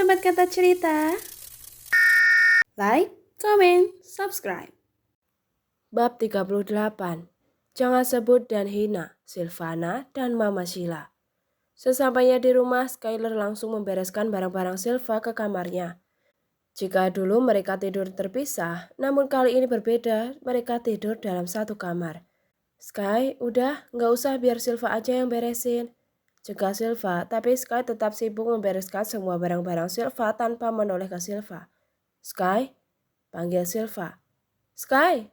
Sobat Kata Cerita, like, comment, subscribe. Bab 38. Jangan sebut dan hina Silvana dan Mama Sheila. Sesampainya di rumah, Skyler langsung membereskan barang-barang Silva ke kamarnya. Jika dulu mereka tidur terpisah, namun kali ini berbeda, mereka tidur dalam satu kamar. Sky, udah, nggak usah biar Silva aja yang beresin. Cegah Silva, tapi Sky tetap sibuk membereskan semua barang-barang Silva tanpa menoleh ke Silva. Sky, panggil Silva. Sky,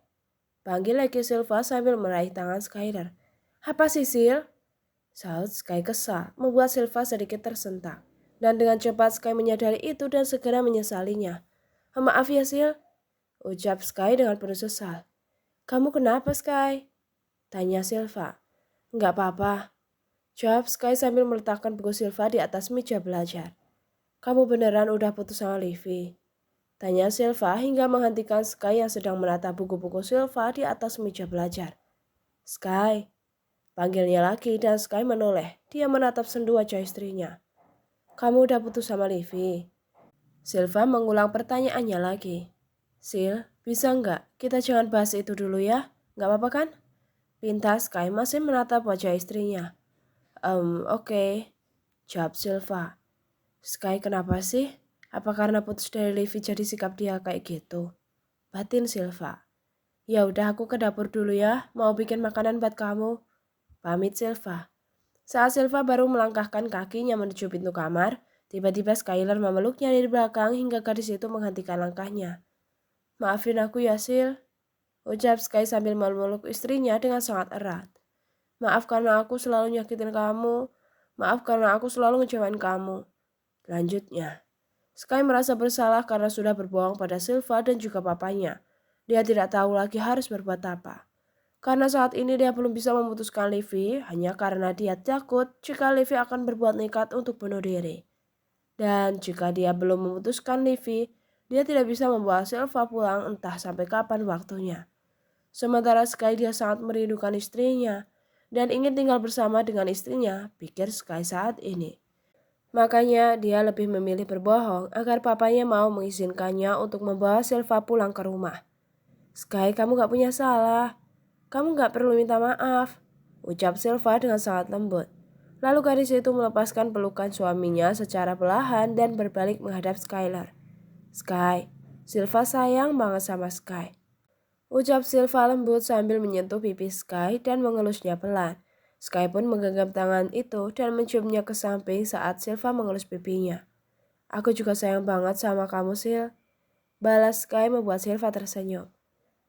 panggil lagi Silva sambil meraih tangan Skyler. Apa sih Sil? Saut Sky kesal, membuat Silva sedikit tersentak. Dan dengan cepat Sky menyadari itu dan segera menyesalinya. Maaf ya Sil, ucap Sky dengan penuh sesal. Kamu kenapa Sky? Tanya Silva. Enggak apa-apa, jawab Sky sambil meletakkan buku Silva di atas meja belajar. Kamu beneran udah putus sama Livi? Tanya Silva hingga menghentikan Sky yang sedang menatap buku-buku Silva di atas meja belajar. Sky, panggilnya lagi dan Sky menoleh. Dia menatap sendu wajah istrinya. Kamu udah putus sama Livi? Silva mengulang pertanyaannya lagi. Sil, bisa nggak kita jangan bahas itu dulu ya? Nggak apa-apa kan? Pinta Sky masih menatap wajah istrinya. Oke, jawab Silva. Sky kenapa sih? Apa karena putus dari Livi jadi sikap dia kayak gitu? Batin Silva. Ya udah aku ke dapur dulu ya, mau bikin makanan buat kamu. Pamit Silva. Saat Silva baru melangkahkan kakinya menuju pintu kamar, tiba-tiba Skyler memeluknya dari belakang hingga gadis itu menghentikan langkahnya. Maafin aku ya Sil, ucap Sky sambil memeluk istrinya dengan sangat erat. Maaf karena aku selalu nyakitin kamu. Maaf karena aku selalu ngecewain kamu. Lanjutnya, Sky merasa bersalah karena sudah berbohong pada Silva dan juga papanya. Dia tidak tahu lagi harus berbuat apa. Karena saat ini dia belum bisa memutuskan Livi hanya karena dia takut jika Livi akan berbuat nekat untuk bunuh diri. Dan jika dia belum memutuskan Livi, dia tidak bisa membawa Silva pulang entah sampai kapan waktunya. Sementara Sky dia sangat merindukan istrinya dan ingin tinggal bersama dengan istrinya, pikir Sky saat ini. Makanya dia lebih memilih berbohong agar papanya mau mengizinkannya untuk membawa Silva pulang ke rumah. Sky, kamu gak punya salah. Kamu gak perlu minta maaf, ucap Silva dengan sangat lembut. Lalu gadis itu melepaskan pelukan suaminya secara perlahan dan berbalik menghadap Skyler. Sky, Silva sayang banget sama Sky, ucap Silva lembut sambil menyentuh pipi Sky dan mengelusnya pelan. Sky pun menggenggam tangan itu dan menciumnya ke samping saat Silva mengelus pipinya. Aku juga sayang banget sama kamu, Sil. Balas Sky membuat Silva tersenyum.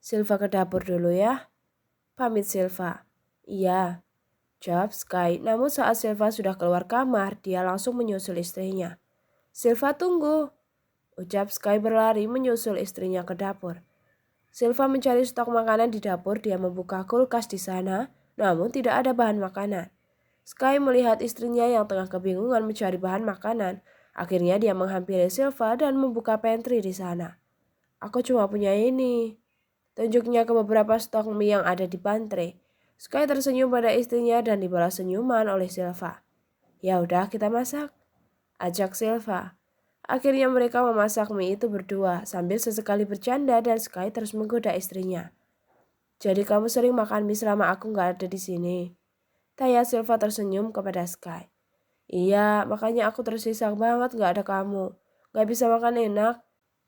Silva ke dapur dulu ya. Pamit Silva. Iya, jawab Sky. Namun saat Silva sudah keluar kamar, dia langsung menyusul istrinya. Silva tunggu, ucap Sky berlari menyusul istrinya ke dapur. Silva mencari stok makanan di dapur, dia membuka kulkas di sana, namun tidak ada bahan makanan. Sky melihat istrinya yang tengah kebingungan mencari bahan makanan. Akhirnya dia menghampiri Silva dan membuka pantry di sana. Aku cuma punya ini. Tunjuknya ke beberapa stok mie yang ada di pantry. Sky tersenyum pada istrinya dan dibalas senyuman oleh Silva. Ya udah kita masak, ajak Silva. Akhirnya mereka memasak mie itu berdua sambil sesekali bercanda dan Sky terus menggoda istrinya. Jadi kamu sering makan mie selama aku nggak ada di sini? Tanya Silva tersenyum kepada Sky. Iya, makanya aku tersisa banget nggak ada kamu. Nggak bisa makan enak.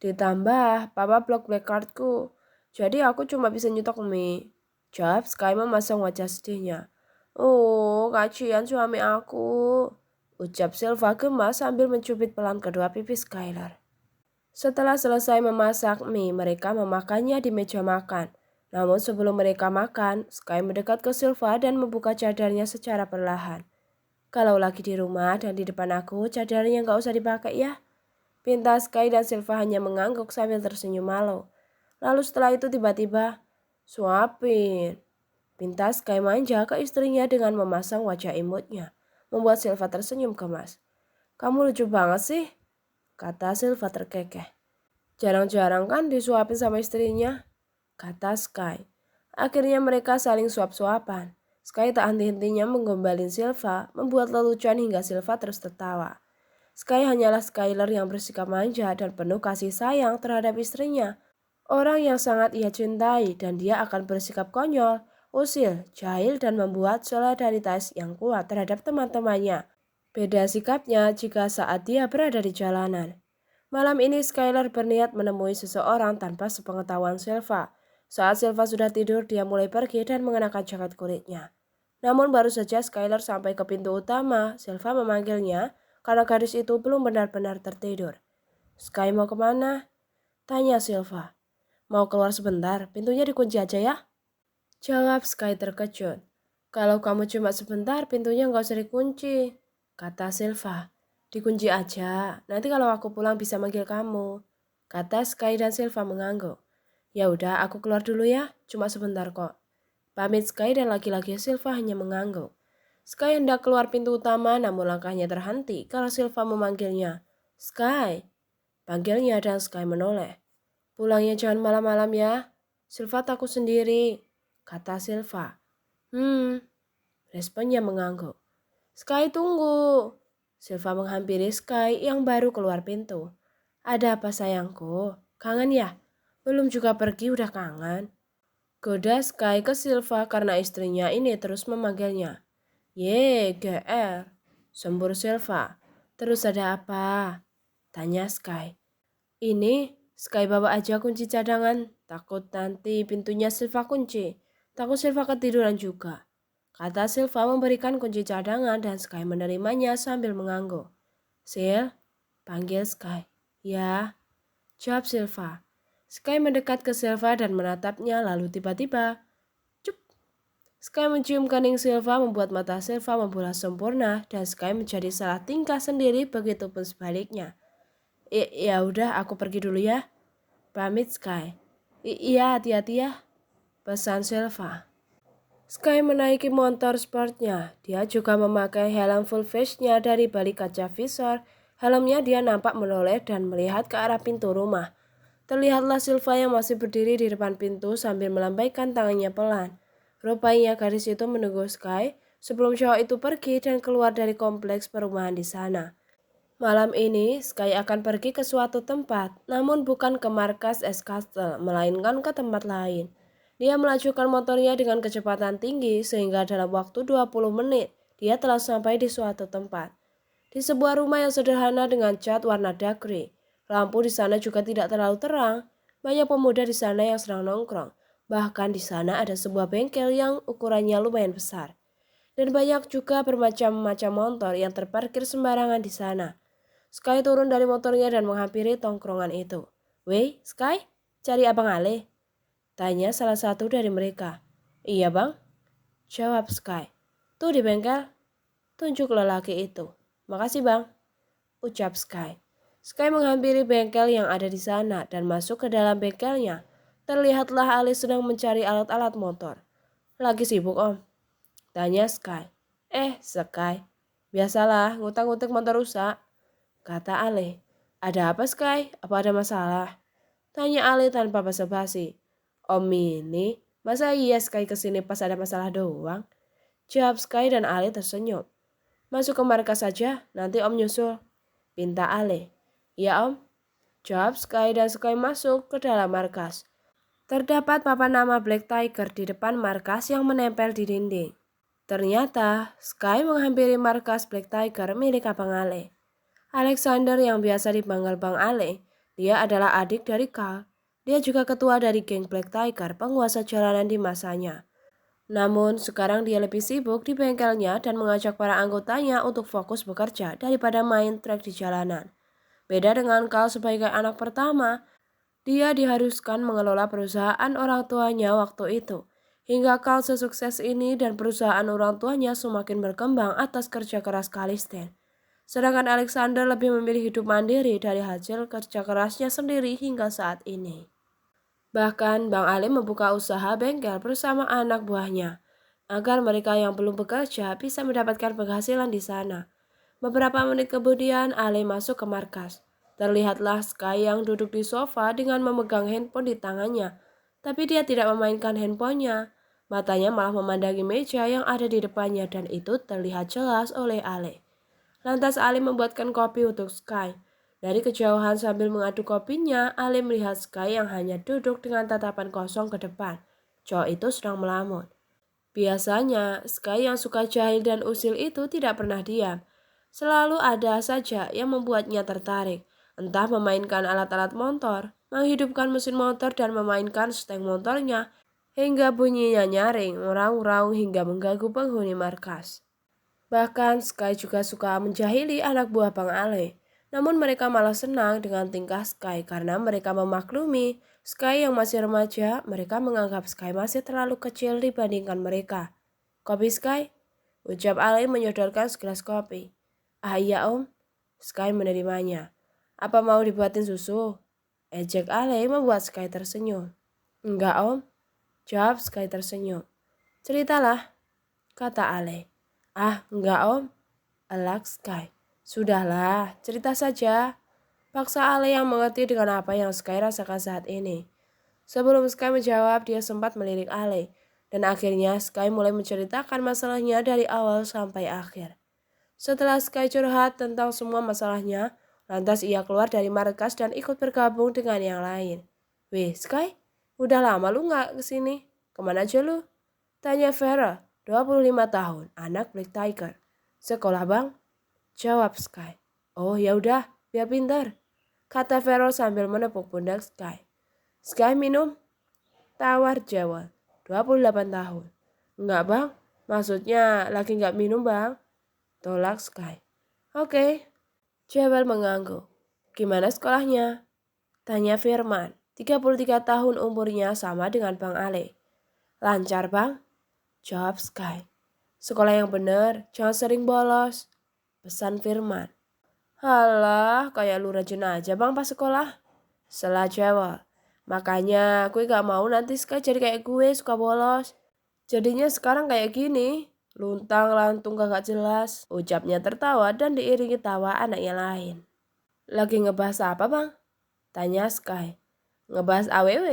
Ditambah, papa blok black cardku. Jadi aku cuma bisa nyetok mie. Jawab Sky memasang wajah sedihnya. Oh, kasihan suami aku, ucap Silva gemas sambil mencubit pelan kedua pipi Skylar. Setelah selesai memasak mie, mereka memakannya di meja makan. Namun sebelum mereka makan, Sky mendekat ke Silva dan membuka cadarnya secara perlahan. Kalau lagi di rumah dan di depan aku, cadarnya nggak usah dipakai ya. Pinta Sky dan Silva hanya mengangguk sambil tersenyum malu. Lalu setelah itu tiba-tiba, suapin. Pinta Sky manja ke istrinya dengan memasang wajah imutnya, membuat Silva tersenyum kemas. Kamu lucu banget sih, kata Silva terkekeh. Jarang-jarang kan disuapin sama istrinya, kata Sky. Akhirnya mereka saling suap-suapan. Sky tak henti-hentinya menggombalin Silva, membuat lelucon hingga Silva terus tertawa. Sky hanyalah Skyler yang bersikap manja dan penuh kasih sayang terhadap istrinya. Orang yang sangat ia cintai dan dia akan bersikap konyol, usil, jahil dan membuat solidaritas yang kuat terhadap teman-temannya. Beda sikapnya jika saat dia berada di jalanan. Malam ini Skyler berniat menemui seseorang tanpa sepengetahuan Silva. Saat Silva sudah tidur, dia mulai pergi dan mengenakan jaket kulitnya. Namun baru saja Skyler sampai ke pintu utama, Silva memanggilnya karena gadis itu belum benar-benar tertidur. "Sky mau kemana?" tanya Silva. "Mau keluar sebentar, pintunya dikunci aja ya," jawab Sky terkejut. "Kalau kamu cuma sebentar, pintunya nggak usah dikunci," kata Silva. "Dikunci aja, nanti kalau aku pulang bisa manggil kamu," kata Sky dan Silva mengangguk. "Ya udah, aku keluar dulu ya, cuma sebentar kok," pamit Sky dan laki-laki Silva hanya mengangguk. Sky hendak keluar pintu utama namun langkahnya terhenti karena Silva memanggilnya. "Sky," panggilnya dan Sky menoleh. "Pulangnya jangan malam-malam ya, Silva takut sendiri," kata Silva. Responnya mengangguk. "Sky tunggu." Silva menghampiri Sky yang baru keluar pintu. "Ada apa sayangku? Kangen ya? Belum juga pergi udah kangen," goda Sky ke Silva karena istrinya ini terus memanggilnya. "Ye, GR," sembur Silva. "Terus ada apa?" tanya Sky. "Ini, Sky bawa aja kunci cadangan, takut nanti pintunya Silva kunci. Takut Silva ketiduran juga," kata Silva memberikan kunci cadangan dan Sky menerimanya sambil mengangguk. "Sil," panggil Sky. "Ya," jawab Silva. Sky mendekat ke Silva dan menatapnya lalu tiba-tiba, cup. Sky mencium kening Silva membuat mata Silva membola sempurna dan Sky menjadi salah tingkah sendiri begitupun sebaliknya. Ya udah aku pergi dulu ya," pamit Sky. Iya hati-hati ya," pesan Silva. Sky menaiki motor sportnya. Dia juga memakai helm full face-nya dari balik kaca visor. Helmnya dia nampak menoleh dan melihat ke arah pintu rumah. Terlihatlah Silva yang masih berdiri di depan pintu sambil melambaikan tangannya pelan. Rupanya gadis itu menunggu Sky sebelum cowok itu pergi dan keluar dari kompleks perumahan di sana. Malam ini, Sky akan pergi ke suatu tempat, namun bukan ke markas S Castle, melainkan ke tempat lain. Dia melajukan motornya dengan kecepatan tinggi sehingga dalam waktu 20 menit, dia telah sampai di suatu tempat. Di sebuah rumah yang sederhana dengan cat warna dark grey. Lampu di sana juga tidak terlalu terang. Banyak pemuda di sana yang sedang nongkrong. Bahkan di sana ada sebuah bengkel yang ukurannya lumayan besar. Dan banyak juga bermacam-macam motor yang terparkir sembarangan di sana. Sky turun dari motornya dan menghampiri tongkrongan itu. "Weh, Sky, cari Abang Ale?" tanya salah satu dari mereka. "Iya bang," jawab Sky. "Tuh di bengkel," tunjuk lelaki itu. "Makasih bang," ucap Sky. Sky menghampiri bengkel yang ada di sana dan masuk ke dalam bengkelnya. Terlihatlah Ale sedang mencari alat-alat motor. "Lagi sibuk om?" tanya Sky. Sky, biasalah ngutang-ngutik motor rusak," kata Ale. "Ada apa Sky? Apa ada masalah?" tanya Ale tanpa basa-basi. "Om ini, masa iya Sky kesini pas ada masalah doang?" jawab Sky dan Ale tersenyum. "Masuk ke markas saja, nanti Om nyusul," pinta Ale. "Iya Om," jawab Sky dan Sky masuk ke dalam markas. Terdapat papan nama Black Tiger di depan markas yang menempel di dinding. Ternyata, Sky menghampiri markas Black Tiger milik Abang Ale. Alexander yang biasa dipanggil Bang Ale, dia adalah adik dari Carl. Dia juga ketua dari geng Black Tiger, penguasa jalanan di masanya. Namun sekarang dia lebih sibuk di bengkelnya dan mengajak para anggotanya untuk fokus bekerja daripada main trek di jalanan. Beda dengan Carl sebagai anak pertama, dia diharuskan mengelola perusahaan orang tuanya waktu itu. Hingga Carl sesukses ini dan perusahaan orang tuanya semakin berkembang atas kerja keras Kalisten. Sedangkan Alexander lebih memilih hidup mandiri dari hasil kerja kerasnya sendiri hingga saat ini. Bahkan Bang Ali membuka usaha bengkel bersama anak buahnya, agar mereka yang belum bekerja bisa mendapatkan penghasilan di sana. Beberapa menit kemudian Ali masuk ke markas. Terlihatlah Sky yang duduk di sofa dengan memegang handphone di tangannya. Tapi dia tidak memainkan handphonenya. Matanya malah memandangi meja yang ada di depannya dan itu terlihat jelas oleh Ale. Lantas Ali membuatkan kopi untuk Sky. Dari kejauhan sambil mengaduk kopinya, Ali melihat Sky yang hanya duduk dengan tatapan kosong ke depan. Cowok itu sedang melamun. Biasanya, Sky yang suka jahil dan usil itu tidak pernah diam. Selalu ada saja yang membuatnya tertarik. Entah memainkan alat-alat motor, menghidupkan mesin motor dan memainkan stang motornya, hingga bunyinya nyaring, meraung-raung hingga mengganggu penghuni markas. Bahkan Sky juga suka menjahili anak buah Bang Ale. Namun mereka malah senang dengan tingkah Sky karena mereka memaklumi Sky yang masih remaja, mereka menganggap Sky masih terlalu kecil dibandingkan mereka. Kopi Sky? Ucap Ale menyodorkan segelas kopi. Ah iya om, Sky menerimanya. Apa mau dibuatin susu? Ejek Ale membuat Sky tersenyum. Enggak om, jawab Sky tersenyum. Ceritalah, kata Ale. Ah, enggak om, elak Sky. Sudahlah, cerita saja. Paksa Ale yang mengerti dengan apa yang Sky rasakan saat ini. Sebelum Sky menjawab, dia sempat melirik Ale. Dan akhirnya Sky mulai menceritakan masalahnya dari awal sampai akhir. Setelah Sky curhat tentang semua masalahnya, lantas ia keluar dari markas dan ikut bergabung dengan yang lain. Weh, Sky, udah lama lu gak kesini? Kemana aja lu? Tanya Vera, 25 tahun, anak Black Tiger. Sekolah bang? Jawab Sky. Oh ya udah, biar pintar. Kata Vero sambil menepuk pundak Sky. Sky minum? Tawar Jawa, 28 tahun. Enggak bang, maksudnya lagi enggak minum bang. Tolak Sky. Oke. Jawel mengangguk. Gimana sekolahnya? Tanya Firman, 33 tahun umurnya sama dengan Bang Ale. Lancar bang? Jawab Sky. Sekolah yang bener, jangan sering bolos. Pesan Firman. Halah, kayak lu rajin aja bang pas sekolah. Selah Jawa. Makanya gue gak mau nanti Sky jadi kayak gue suka bolos. Jadinya sekarang kayak gini. Luntang lantung kagak jelas. Ucapnya tertawa dan diiringi tawa anak yang lain. Lagi ngebahas apa bang? Tanya Sky. Ngebahas AWW.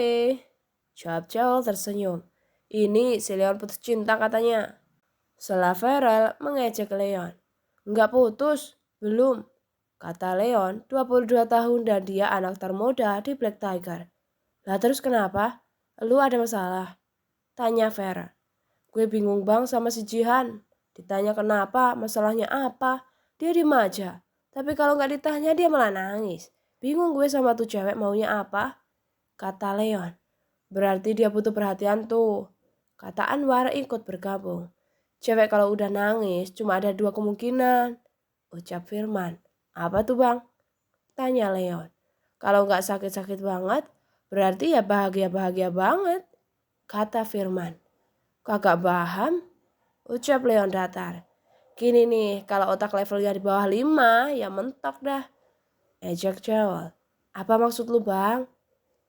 Jawab Joel tersenyum. Ini si Leon putus cinta katanya. Setelah Farel mengejek Leon. Enggak putus, belum. Kata Leon, 22 tahun dan dia anak termuda di Black Tiger. Lah terus kenapa? Lu ada masalah? Tanya Farel. Gue bingung bang sama si Jihan. Ditanya kenapa, masalahnya apa, dia diem aja. Tapi kalau nggak ditanya dia malah nangis. Bingung gue sama tuh cewek maunya apa? Kata Leon. Berarti dia butuh perhatian tuh. Kata Anwar ikut bergabung. Cewek kalau udah nangis cuma ada dua kemungkinan. Ucap Firman. Apa tuh bang? Tanya Leon. Kalau nggak sakit-sakit banget, berarti ya bahagia-bahagia banget. Kata Firman. Kagak paham? Ucap Leon datar. Gini nih, kalau otak levelnya di bawah 5, ya mentok dah. Ejek Joel. Apa maksud lu bang?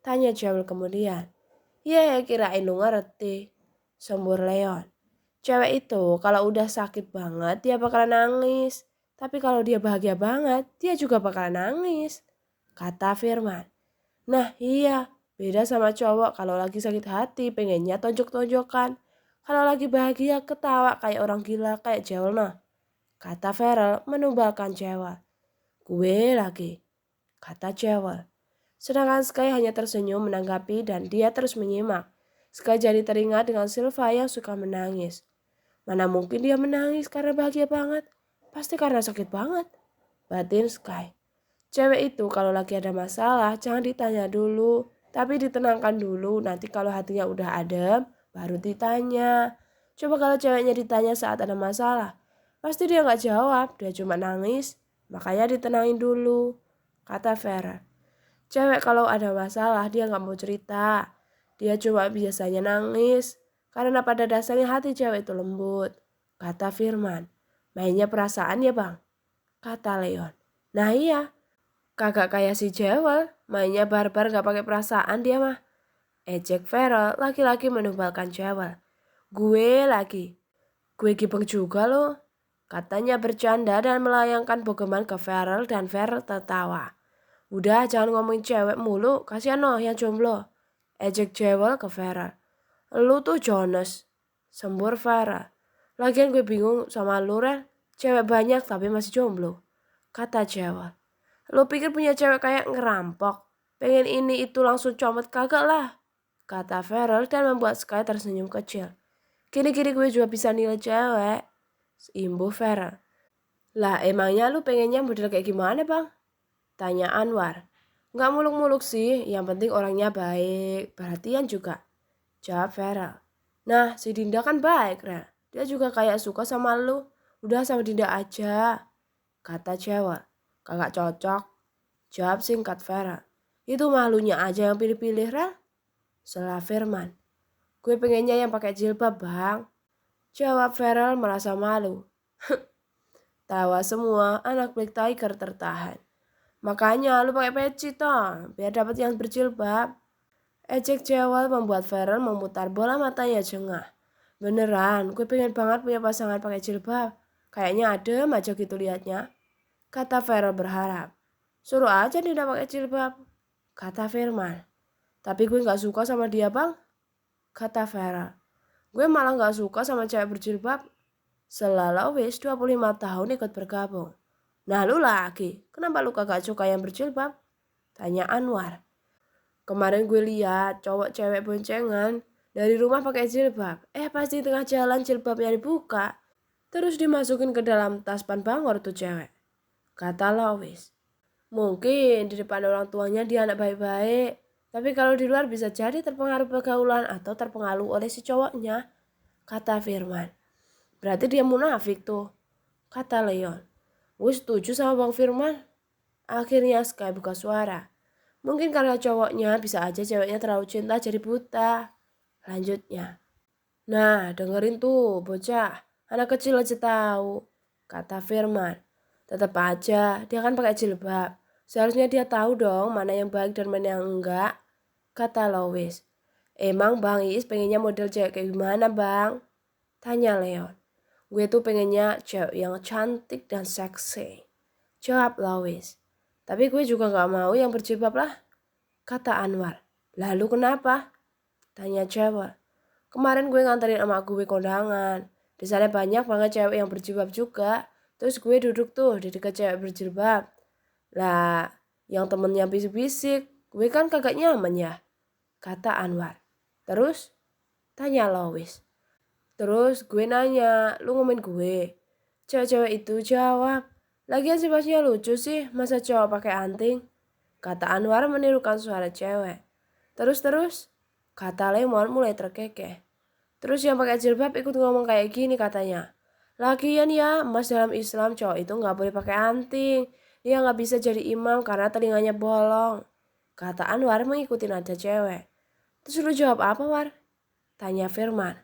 Tanya Joel kemudian. Ya kirain lu ngerti. Sembur Leon. Cewek itu kalau udah sakit banget dia bakalan nangis. Tapi kalau dia bahagia banget dia juga bakalan nangis. Kata Firman. Nah iya, beda sama cowok kalau lagi sakit hati pengennya tonjok-tonjokan. Kalau lagi bahagia ketawa kayak orang gila kayak Joel noh. Kata Farel menumbalkan Joel. Gue lagi. Kata Joel. Sedangkan Sky hanya tersenyum menanggapi dan dia terus menyimak. Sky jadi teringat dengan Silva yang suka menangis. Mana mungkin dia menangis karena bahagia banget. Pasti karena sakit banget. Batin Sky. Cewek itu kalau lagi ada masalah jangan ditanya dulu. Tapi ditenangkan dulu. Nanti kalau hatinya udah adem baru ditanya. Coba kalau ceweknya ditanya saat ada masalah. Pasti dia gak jawab. Dia cuma nangis. Makanya ditenangin dulu. Kata Vera. Cewek kalau ada masalah dia gak mau cerita. Dia cuma biasanya nangis. Karena pada dasarnya hati cewek itu lembut. Kata Firman. Mainnya perasaan ya bang? Kata Leon. Nah iya. Kagak kayak si Jewel. Mainnya barbar gak pakai perasaan dia mah. Ejek Farel laki-laki menumbalkan Jewel. Gue lagi. Gue gibeng juga loh. Katanya bercanda dan melayangkan bogeman ke Farel dan Farel tertawa. Udah jangan ngomongin cewek mulu. Kasihan noh yang jomblo. Ejek Jewel ke Farel. Lu tuh Jonas. Sembur Farel. Lagian gue bingung sama lu Rel. Cewek banyak tapi masih jomblo, kata Jawel. Lo pikir punya cewek kayak ngerampok? Pengen ini itu langsung comot kagak lah, kata Farel dan membuat Sky tersenyum kecil. Kini-kini gue juga bisa nilai cewek, imbuh Farel. Lah emangnya lu pengennya model kayak gimana bang? Tanya Anwar. Nggak muluk-muluk sih, yang penting orangnya baik, perhatian juga, jawab Farel. Nah si Dinda kan baik Rel, dia juga kayak suka sama lu. Udah sama Dinda aja, kata cewek. Kagak cocok, jawab singkat Farel. Itu malunya aja yang pilih-pilih Rel, sela Firman. Gue pengennya yang pakai jilbab bang, jawab Farel merasa malu. Tawa semua, anak Black Tiger tertahan. Makanya lu pakai peci toh, biar dapat yang berjilbab. Ejek Jawel membuat Farel memutar bola matanya jengah. Beneran, gue pengen banget punya pasangan pakai jilbab. Kayaknya adem aja gitu liatnya, kata Farel berharap. Suruh aja dia pakai jilbab, kata Firman. Tapi gue gak suka sama dia bang, kata Farel. Gue malah gak suka sama cewek berjilbab. Selalu wis 25 tahun ikut bergabung. Nah lu lagi, kenapa lu kagak suka yang berjilbab? Tanya Anwar. Kemarin gue lihat cowok cewek boncengan dari rumah pakai jilbab. Pas di tengah jalan jilbabnya dibuka. Terus dimasukin ke dalam tas pan bangor tuh cewek, kata Lois. Mungkin di depan orang tuanya dia anak baik-baik. Tapi kalau di luar bisa jadi terpengaruh pergaulan atau terpengaruh oleh si cowoknya, kata Firman. Berarti dia munafik tuh, kata Leon. Gue setuju sama Bang Firman. Akhirnya Sky buka suara. Mungkin karena cowoknya, bisa aja ceweknya terlalu cinta jadi buta. Lanjutnya. Nah, dengerin tuh bocah. Anak kecil aja tahu, kata Firman. Tetap aja, dia kan pakai jilbab. Seharusnya dia tahu dong mana yang baik dan mana yang enggak, kata Lois. Emang Bang Iis pengennya model cewek kayak gimana bang? Tanya Leon. Gue tuh pengennya cewek yang cantik dan seksi, jawab Lois. Tapi gue juga gak mau yang berjilbab lah, kata Anwar. Lalu kenapa? Tanya cewek. Kemarin gue nganterin emak gue kondangan. Di sana banyak banget cewek yang berjilbab juga. Terus gue duduk tuh di dekat cewek berjilbab. Lah, yang temennya bisik-bisik, gue kan kagak nyaman ya, kata Anwar. Terus? Tanya Lois. Terus gue nanya, lu ngomongin gue? Cewek-cewek itu jawab, lagian sifatnya lucu sih, masa cowok pakai anting? Kata Anwar menirukan suara cewek. Terus, kata Lemon mulai terkekeh. Terus yang pakai jilbab ikut ngomong kayak gini katanya. Lagian ya, emas dalam Islam cowok itu gak boleh pakai anting. Dia gak bisa jadi imam karena telinganya bolong, kata Anwar mengikuti nada cewek. Terus lu jawab apa War? Tanya Firman.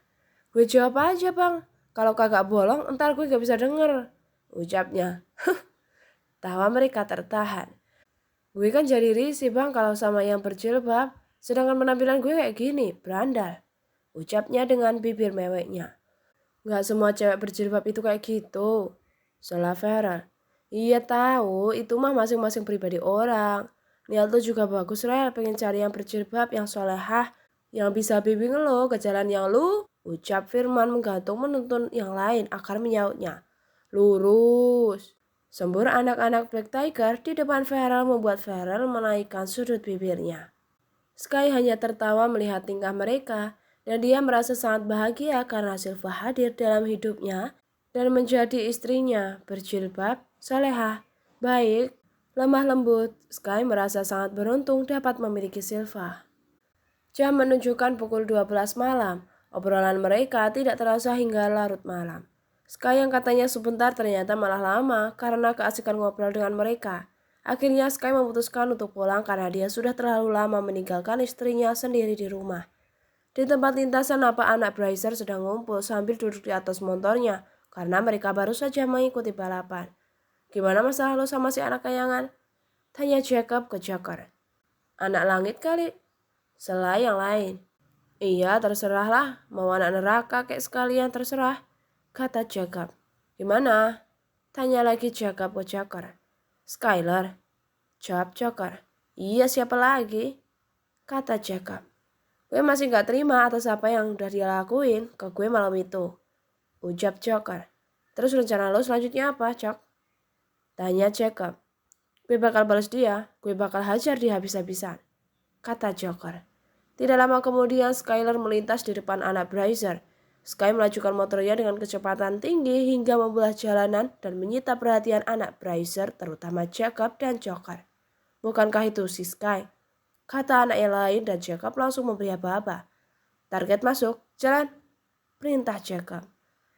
Gue jawab aja bang, kalau kagak bolong entar gue gak bisa denger, ucapnya. Tawa mereka tertahan. Gue kan jadi risih bang kalau sama yang berjilbab, sedangkan penampilan gue kayak gini, berandal, ucapnya dengan bibir meweknya. Gak semua cewek berjilbab itu kayak gitu, salah Farel. Iya tahu, itu mah masing-masing pribadi orang. Niat lo juga bagus Rel, pengen cari yang berjilbab, yang solehah, yang bisa bimbing lo ke jalan yang lu, ucap Firman menggantung menuntun yang lain akan menyautnya. Lurus. Sembur anak-anak Black Tiger di depan Farel membuat Farel menaikkan sudut bibirnya. Sky hanya tertawa melihat tingkah mereka dan dia merasa sangat bahagia karena Silva hadir dalam hidupnya dan menjadi istrinya berjilbab, salehah, baik, lemah lembut. Sky merasa sangat beruntung dapat memiliki Silva. Jam menunjukkan pukul 12 malam. Obrolan mereka tidak terasa hingga larut malam. Sky yang katanya sebentar ternyata malah lama karena keasikan ngobrol dengan mereka. Akhirnya Sky memutuskan untuk pulang karena dia sudah terlalu lama meninggalkan istrinya sendiri di rumah. Di tempat lintasan apa anak Brazier sedang ngumpul sambil duduk di atas motornya karena mereka baru saja mengikuti balapan. Gimana masalah lo sama si anak kayangan? Tanya Jacob ke Joker. Anak langit kali, sela yang lain. Iya terserahlah, mau anak neraka kayak sekalian terserah, kata Jacob. Gimana? Tanya lagi Jacob ke Joker. Skyler, jawab Joker. Iya siapa lagi? Kata Jacob. Gue masih gak terima atas apa yang udah dia lakuin ke gue malam itu, ucap Joker. Terus rencana lo selanjutnya apa, Cok? Tanya Jacob. Gue bakal balas dia, gue bakal hajar dia habis-habisan, kata Joker. Tidak lama kemudian Skyler melintas di depan anak Brazier. Sky melajukan motornya dengan kecepatan tinggi hingga membelah jalanan dan menyita perhatian anak Brazier terutama Jacob dan Joker. Bukankah itu si Sky? Kata anak yang lain dan Jacob langsung memberi aba-aba. Target masuk, jalan, perintah Jacob.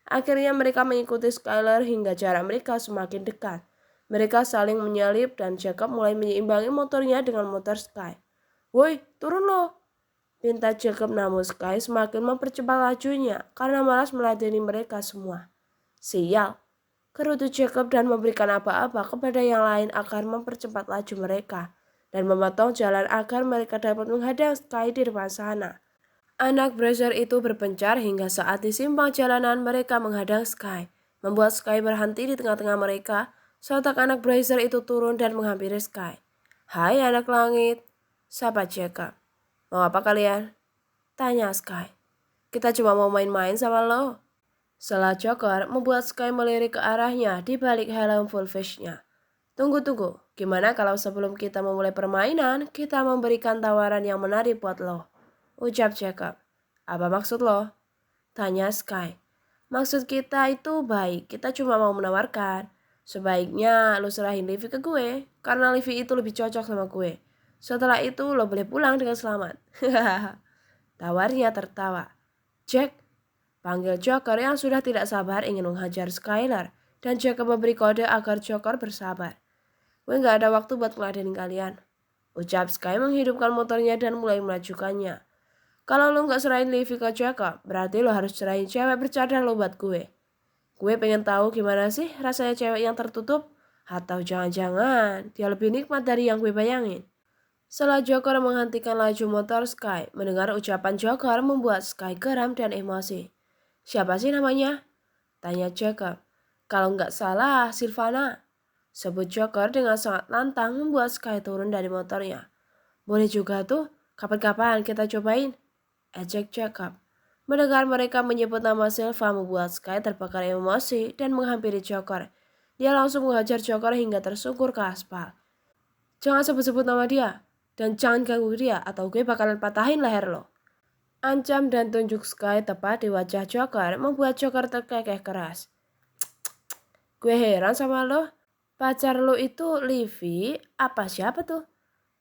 Akhirnya mereka mengikuti Skyler hingga jarak mereka semakin dekat. Mereka saling menyalip dan Jacob mulai menyeimbangi motornya dengan motor Sky. Woi, turun lo! Pinta Jacob namun Sky semakin mempercepat lajunya karena malas meladeni mereka semua. Sial! Kerutu Jacob dan memberikan apa-apa kepada yang lain agar mempercepat laju mereka dan memotong jalan agar mereka dapat menghadang Sky di depan sana. Anak Brazier itu berpencar hingga saat di simpang jalanan mereka menghadang Sky, membuat Sky berhenti di tengah-tengah mereka. Sontak anak Brazier itu turun dan menghampiri Sky. Hai anak langit, sapa Jacob. Mau apa kalian? Tanya Sky. Kita cuma mau main-main sama lo. Salah Joker membuat Sky melirik ke arahnya di balik helm full face-nya. Tunggu, gimana kalau sebelum kita memulai permainan, kita memberikan tawaran yang menarik buat lo? Ucap Jacob. Apa maksud lo? Tanya Sky. Maksud kita itu baik, kita cuma mau menawarkan. Sebaiknya lo serahin Livy ke gue, karena Livy itu lebih cocok sama gue. Setelah itu lo boleh pulang dengan selamat. Tawarnya tertawa. Jack, panggil Joker yang sudah tidak sabar ingin menghajar Skyler, dan Jacob memberi kode agar Joker bersabar. Gue gak ada waktu buat ngeladenin kalian. Ucap Sky menghidupkan motornya dan mulai melajukannya. Kalau lo gak serahin Livy ke Jacob, berarti lo harus serahin cewek bercadar lo buat gue. Gue pengen tahu gimana sih rasanya cewek yang tertutup? Atau jangan-jangan dia lebih nikmat dari yang gue bayangin. Setelah Joker menghentikan laju motor Sky, mendengar ucapan Joker membuat Sky geram dan emosi. Siapa sih namanya? Tanya Jacob. Kalau nggak salah, Sylvana. Sebut Joker dengan sangat lantang membuat Sky turun dari motornya. Boleh juga tuh, kapan-kapan kita cobain. Ejek Jacob. Mendengar mereka menyebut nama Sylva membuat Sky terbakar emosi dan menghampiri Joker. Dia langsung menghajar Joker hingga tersungkur ke aspal. Jangan sebut-sebut nama dia, dan jangan ganggu dia atau gue bakalan patahin leher lo. Ancam dan tunjuk Sky tepat di wajah Joker membuat Joker terkekeh keras. Gue heran sama lo, pacar lo itu Livy, apa siapa tuh?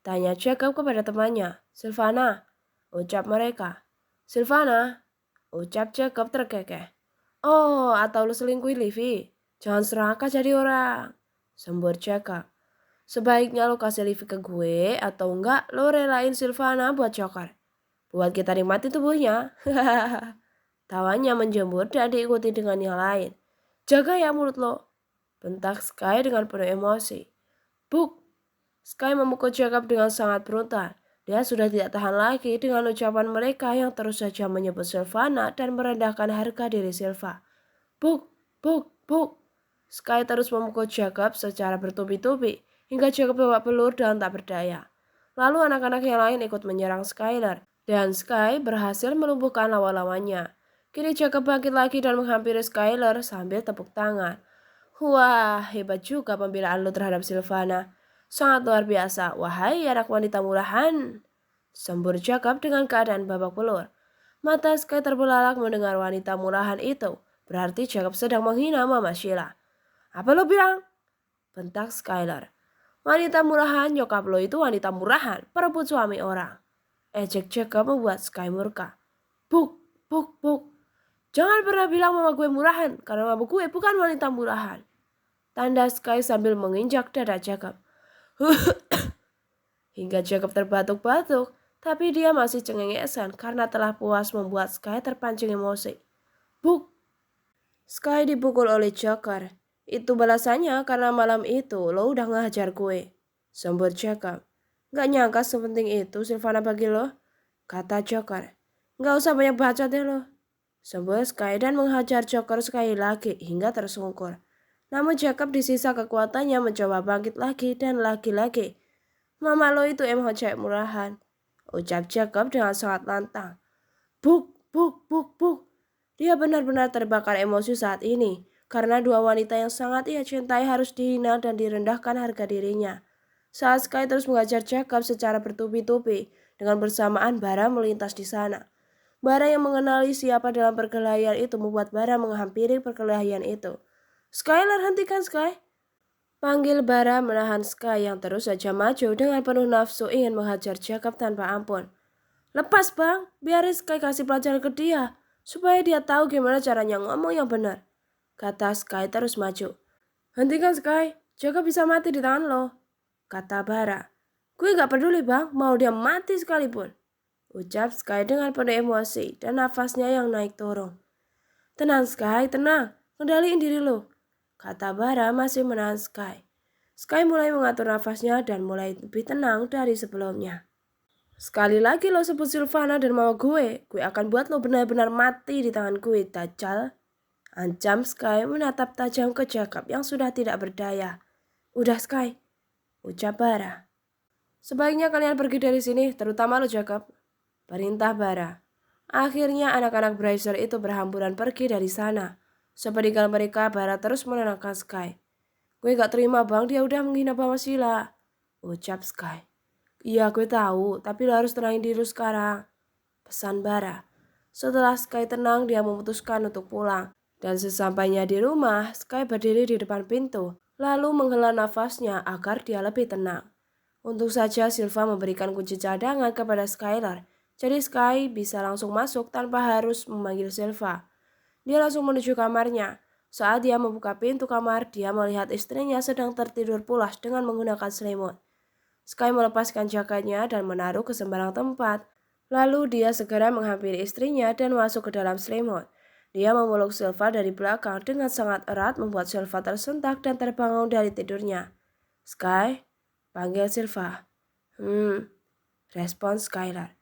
Tanya Jacob kepada temannya, Sylvana, ucap mereka. Sylvana, ucap Jacob terkekeh. Oh, atau lo selingkuhin Livy? Jangan serakah jadi orang, sembur Jacob. Sebaiknya lo kasih Livy ke gue atau enggak lo relain Sylvana buat Joker. Buat kita nikmati tubuhnya. Tawanya menjembur dan diikuti dengan yang lain. Jaga ya mulut lo, bentak Sky dengan penuh emosi. Buk! Sky memukul Jacob dengan sangat brutal. Dia sudah tidak tahan lagi dengan ucapan mereka yang terus saja menyebut Sylvana dan merendahkan harga diri Sylva. Buk! Buk! Buk! Sky terus memukul Jacob secara bertubi-tubi hingga Jacob babak belur dan tak berdaya. Lalu anak-anak yang lain ikut menyerang Skyler dan Sky berhasil melumpuhkan lawan-lawannya. Kini Jacob bangkit lagi dan menghampiri Skyler sambil tepuk tangan. Wah, hebat juga pembelaan lo terhadap Sylvana. Sangat luar biasa, wahai anak wanita murahan. Sembur Jacob dengan keadaan babak belur. Mata Sky terbelalak mendengar wanita murahan itu. Berarti Jacob sedang menghina Mama Sheila. Apa lo bilang? Bentak Skyler. Wanita murahan, nyokap lo itu wanita murahan, perebut suami orang. Ejek Jacob membuat Sky murka. Buk, buk, buk. Jangan pernah bilang mama gue murahan, karena mama gue bukan wanita murahan. Tanda Sky sambil menginjak dada Jacob. Hingga Jacob terbatuk-batuk, tapi dia masih cengengesan karena telah puas membuat Sky terpancing emosi. Buk! Sky dipukul oleh Joker. Itu balasannya karena malam itu lo udah ngehajar gue. Sembur Jacob. Gak nyangka sepenting itu Sylvana bagi lo, kata Joker. Gak usah banyak bacot deh lo. Sembur Sky dan menghajar Joker sekali lagi hingga tersungkur. Namun Jacob di sisa kekuatannya mencoba bangkit lagi dan lagi-lagi. Mama lo itu emang cewek murahan, ucap Jacob dengan sangat lantang. Buk, buk, buk, buk. Dia benar-benar terbakar emosi saat ini. karena dua wanita yang sangat ia cintai harus dihina dan direndahkan harga dirinya. Saat Sky terus mengajar Jacob secara bertubi-tubi, dengan bersamaan Bara melintas di sana. Bara yang mengenali siapa dalam perkelahian itu membuat Bara menghampiri perkelahian itu. "Skylar, hentikan Sky!" panggil Bara menahan Sky yang terus saja maju dengan penuh nafsu ingin menghajar Jacob tanpa ampun. "Lepas bang, biarin Sky kasih pelajaran ke dia, supaya dia tahu gimana caranya ngomong yang benar," kata Sky terus maju. "Hentikan Sky, Jacob bisa mati di tangan lo," kata Bara. "Gue gak peduli bang, mau dia mati sekalipun," ucap Sky dengan penuh emosi dan nafasnya yang naik turun. "Tenang Sky, tenang, kendaliin diri lo," kata Bara masih menahan Sky. Sky mulai mengatur nafasnya dan mulai lebih tenang dari sebelumnya. "Sekali lagi lo sebut Sylvana dan mau gue akan buat lo benar-benar mati di tangan gue, Dajjal," ancam Sky menatap tajam ke Jacob yang sudah tidak berdaya. "Udah Sky," ucap Bara. "Sebaiknya kalian pergi dari sini, terutama lo Jacob," perintah Bara. Akhirnya anak-anak Brazier itu berhamburan pergi dari sana. Sepeninggal mereka, Bara terus menenangkan Sky. "Gue gak terima bang, dia udah menghina Mama Sheila," ucap Sky. "Iya gue tahu, tapi lo harus tenangin diri sekarang," pesan Bara. Setelah Sky tenang, dia memutuskan untuk pulang. Dan sesampainya di rumah, Sky berdiri di depan pintu, lalu menghela nafasnya agar dia lebih tenang. Untung saja Silva memberikan kunci cadangan kepada Skylar, jadi Sky bisa langsung masuk tanpa harus memanggil Silva. Dia langsung menuju kamarnya. Saat dia membuka pintu kamar, dia melihat istrinya sedang tertidur pulas dengan menggunakan selimut. Sky melepaskan jaketnya dan menaruh ke sembarang tempat. Lalu dia segera menghampiri istrinya dan masuk ke dalam selimut. Dia memeluk Silva dari belakang dengan sangat erat membuat Silva tersentak dan terbangun dari tidurnya. "Sky?" panggil Silva. Respon Skylar.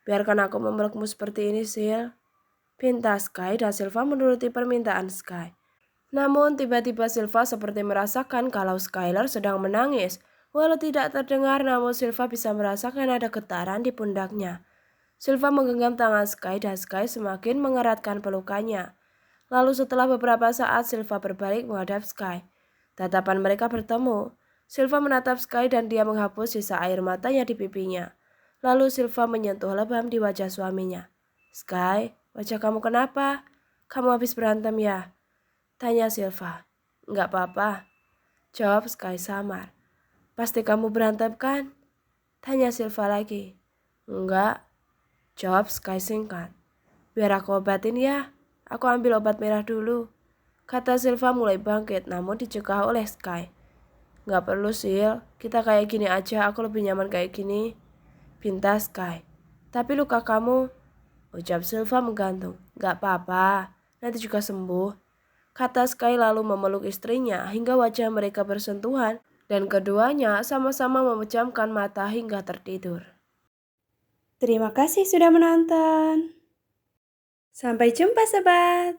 "Biarkan aku memelukmu seperti ini, Sil," pinta Sky dan Silva menuruti permintaan Sky. Namun tiba-tiba Silva seperti merasakan kalau Skylar sedang menangis. Walau tidak terdengar, namun Silva bisa merasakan ada getaran di pundaknya. Silva menggenggam tangan Sky dan Sky semakin mengeratkan pelukannya. Lalu setelah beberapa saat Silva berbalik menghadap Sky. Tatapan mereka bertemu. Silva menatap Sky dan dia menghapus sisa air matanya di pipinya. Lalu Silva menyentuh lebam di wajah suaminya. "Sky, wajah kamu kenapa? Kamu habis berantem ya?" tanya Silva. "Enggak apa-apa," jawab Sky samar. "Pasti kamu berantem kan?" tanya Silva lagi. "Enggak," jawab Sky singkat. "Biar aku obatin ya, aku ambil obat merah dulu," kata Silva mulai bangkit namun dicegah oleh Sky. "Nggak perlu Sil, kita kayak gini aja, aku lebih nyaman kayak gini," pinta Sky. "Tapi luka kamu," ucap Silva menggantung. "Nggak apa-apa, nanti juga sembuh," kata Sky lalu memeluk istrinya hingga wajah mereka bersentuhan dan keduanya sama-sama memejamkan mata hingga tertidur. Terima kasih sudah menonton. Sampai jumpa, sobat.